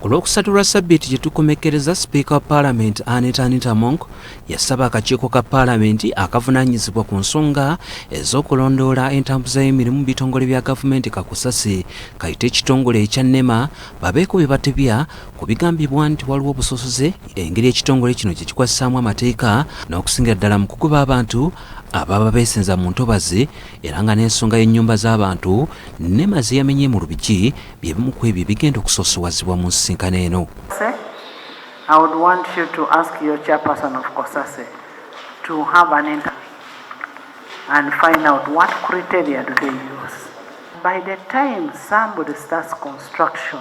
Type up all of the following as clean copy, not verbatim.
Olwokusatu lwa Ssabbiiti gye tukomekereza Sipiika wa Paalamenti Anita Among yasaba akakiiko ka Paalamenti akavunaanyizibwa ku nsonga ez'okulondoola entambuza y'emirimu mu bitongole bya gavumenti kakusasi kayite ekitongole ekya NEMA babeeko bye batebya ku bigambibwa nti waliwo obusosoze engeri ekitongole kino gye kikwasisaamu amateeka n'okusingira ddala mu kukuba abantu ababa beesenza mu ntobazi era nga n'ensonga y'ennyumba z'abantu NEMA ze yamenye mu Lubigi bye bimu ku ebyo bigenda okusoosowazibwa mu nsisinkano eno. I would want you to ask your chairperson of COSASE to have an interview and find out what criteria do they use. By the time somebody starts construction,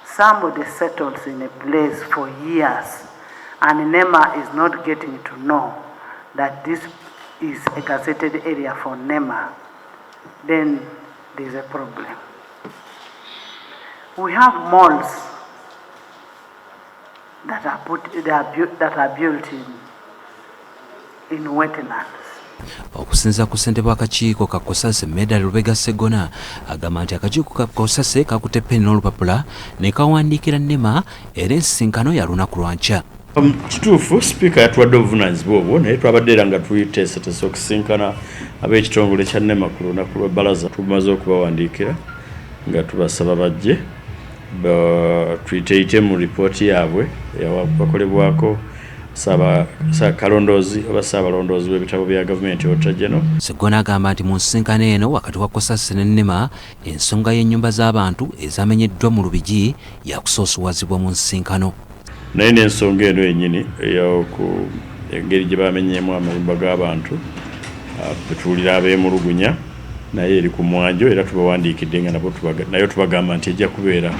somebody settles in a place for years and NEMA is not getting to know that this is a gazetted area for NEMA, then there's a problem. We have malls that are built in wetlands. Okusinza ku ssentebe w'akakiiko ka COSASE Medal Lubega Sseggona agamba nti akakiiko ka COSASE kakutte ppeni n'olupapula ne kawandiikira NEMA era ensisinkano ya lunaku lwa nkya. Kituufu Sipiika yatuwadde obuvunaanyizibwa obwo naye twabadde era nga tuyiteeseteese okusinkana ab'ekitongole kya NEMA ku lunaku lw'ebbalaza tumaze okubawandiikira nga tubasaba bajje tuyiteeyite mu lipooti yaabwe bakolebwako kalondoozi oba ssaabalondoozi w'ebitabo bya gavumenti Otajeno. Sseggona agamba nti mu nsisinkano eno wakati wa COSASE ne NEMA ensonga y'ennyumba z'abantu ezamenyeddwa mu Lubigi yakusoosowazibwa mu nsisinkano. Naye n'ensonga eno yennyini ey'oku engeri gye bamenyeemu amayumba g'abantu betuwulira abeemulugunya naye eri ku mwanjo era tubawandiikidde nga nabo nayo tubagamba nti ejja kubeera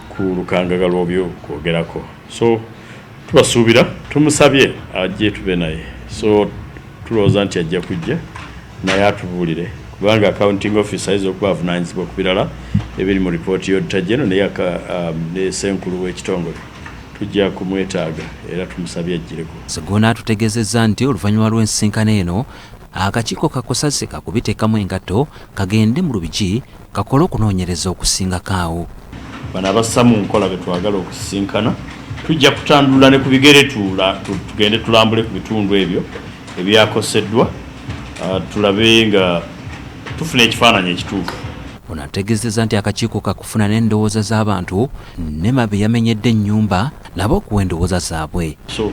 ku lukangaga lw'obyo kwogerako. So tubasuubira tumusabye ajje tube naye, so tulowooza nti ajja kujja naye atubuulire kubanga accounting officer ayinza okuba avunaanyizibwa ku birala ebiri mu lipooti y'Otajeno naye ne ssenkulu w'ekitongole tujja kumwetaaga era tumusabye ajjireko. Sseggona atutegeezezza nti oluvannyuma lw'ensisinkano eno akakiiko ka COSASE kakubiteekamu engatto kagende mu Lubigi kakole okunoonyereza okusingakaawo. Bano abassa mu nkola be twagala okusisinkana tujja kutandula ne ku bigere tugende tulambule ku bitundu ebyo ebyakoseddwa tulabe nga tufuna ekifaananyi ekituufu. Ono ategeezezza nti akakiiko kakufuna n'endowooza z'abantu NEMA be yamenyedde ennyumba nabo okuwa endowooza zaabwe. So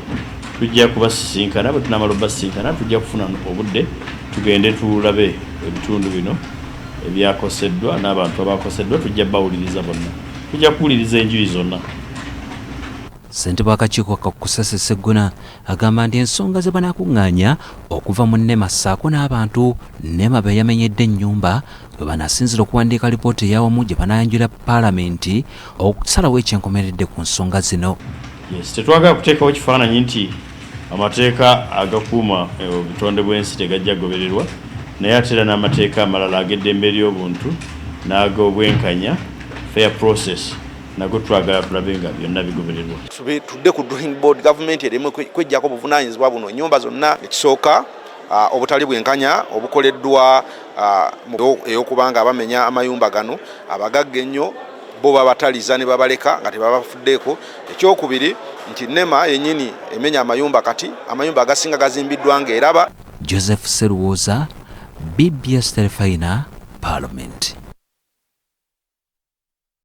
tujja kubasisinkana bwe tunamala obasisinkana tujja kufuna obudde tugende tulabe ebitundu bino ebyakoseddwa n'abantu abakoseddwa tujja bawuliriza bonna, tujja kuwuliriza enjuyi zonna. Ssentebe w'akakiiko ka COSASE Sseggona agamba nti ensonga ze banaakuŋŋaanya okuva mu NEMA ssaako n'abantu NEMA be yamenyedde ennyumba bwe banaasinzira okuwandiika lipooti ey'awamu gye banaayanjula Paalamenti okusalawo ekyenkomeredde ku nsonga zino. Yes, tetwagala kuteekawo kifaananyi nti amateeka agakuuma obutonde bw'ensi tegajja gobererwa naye ate era n'amateeka amalala ag'eddembe ly'obuntu n'ag'obwenkanya fair process nago twagala tulabe nga byonna bigobererwa. Tudde ku drawing board gavumenti ereme kwejjako obuvunaanyizibwa buno ennyumba zonna. Ekisooka obutali bwenkanya obukoleddwa ey'okubanga abamenya amayumba gano abagagga ennyo bo babataliza ne babaleka nga tebabafuddeeko. Ekyokubiri nti NEMA yennyini emenya amayumba kati amayumba agasinga gazimbiddwa ng'eraba. Joseph Seruwoza, BBS Terefayina, Parliament.